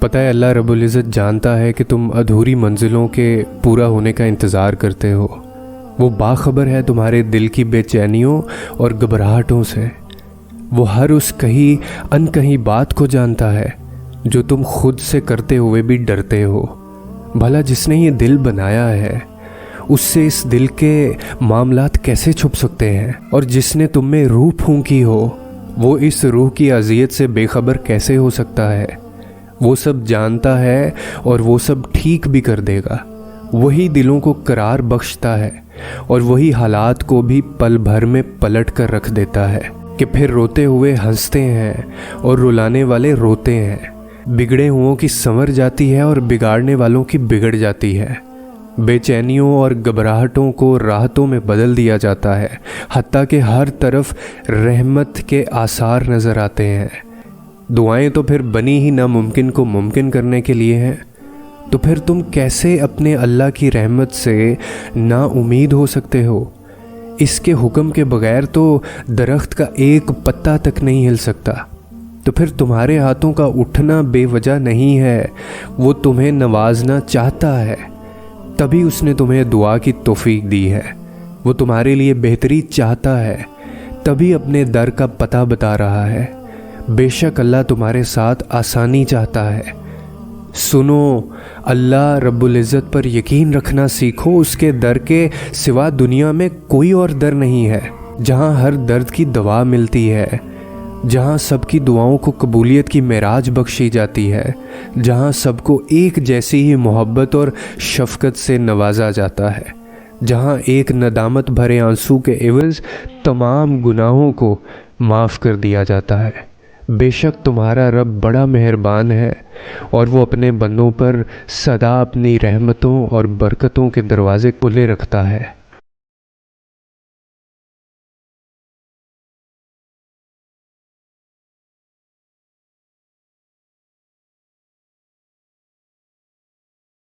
پتہ ہے اللہ رب العزت جانتا ہے کہ تم ادھوری منزلوں کے پورا ہونے کا انتظار کرتے ہو۔ وہ باخبر ہے تمہارے دل کی بے چینیوں اور گھبراہٹوں سے۔ وہ ہر اس کہیں بات کو جانتا ہے جو تم خود سے کرتے ہوئے بھی ڈرتے ہو۔ بھلا جس نے یہ دل بنایا ہے اس سے اس دل کے معاملات کیسے چھپ سکتے ہیں؟ اور جس نے تم میں روح پھونکی ہو وہ اس روح کی اذیت سے بے خبر کیسے ہو سکتا ہے؟ وہ سب جانتا ہے اور وہ سب ٹھیک بھی کر دے گا۔ وہی دلوں کو قرار بخشتا ہے اور وہی حالات کو بھی پل بھر میں پلٹ کر رکھ دیتا ہے کہ پھر روتے ہوئے ہنستے ہیں اور رلانے والے روتے ہیں۔ بگڑے ہوں کی سنور جاتی ہے اور بگاڑنے والوں کی بگڑ جاتی ہے۔ بے چینیوں اور گھبراہٹوں کو راحتوں میں بدل دیا جاتا ہے، حتیٰ کہ ہر طرف رحمت کے آثار نظر آتے ہیں۔ دعائیں تو پھر بنی ہی ناممکن کو ممکن کرنے کے لیے ہیں، تو پھر تم کیسے اپنے اللہ کی رحمت سے نا امید ہو سکتے ہو؟ اس کے حکم کے بغیر تو درخت کا ایک پتا تک نہیں ہل سکتا۔ تو پھر تمہارے ہاتھوں کا اٹھنا بے وجہ نہیں ہے، وہ تمہیں نوازنا چاہتا ہے، تبھی اس نے تمہیں دعا کی توفیق دی ہے۔ وہ تمہارے لیے بہتری چاہتا ہے، تبھی اپنے در کا پتہ بتا رہا ہے۔ بے شک اللہ تمہارے ساتھ آسانی چاہتا ہے۔ سنو، اللہ رب العزت پر یقین رکھنا سیکھو۔ اس کے در کے سوا دنیا میں کوئی اور در نہیں ہے جہاں ہر درد کی دوا ملتی ہے، جہاں سب کی دعاؤں کو قبولیت کی معراج بخشی جاتی ہے، جہاں سب کو ایک جیسی ہی محبت اور شفقت سے نوازا جاتا ہے، جہاں ایک ندامت بھرے آنسو کے عوض تمام گناہوں کو معاف کر دیا جاتا ہے۔ بے شک تمہارا رب بڑا مہربان ہے اور وہ اپنے بندوں پر سدا اپنی رحمتوں اور برکتوں کے دروازے کھلے رکھتا ہے۔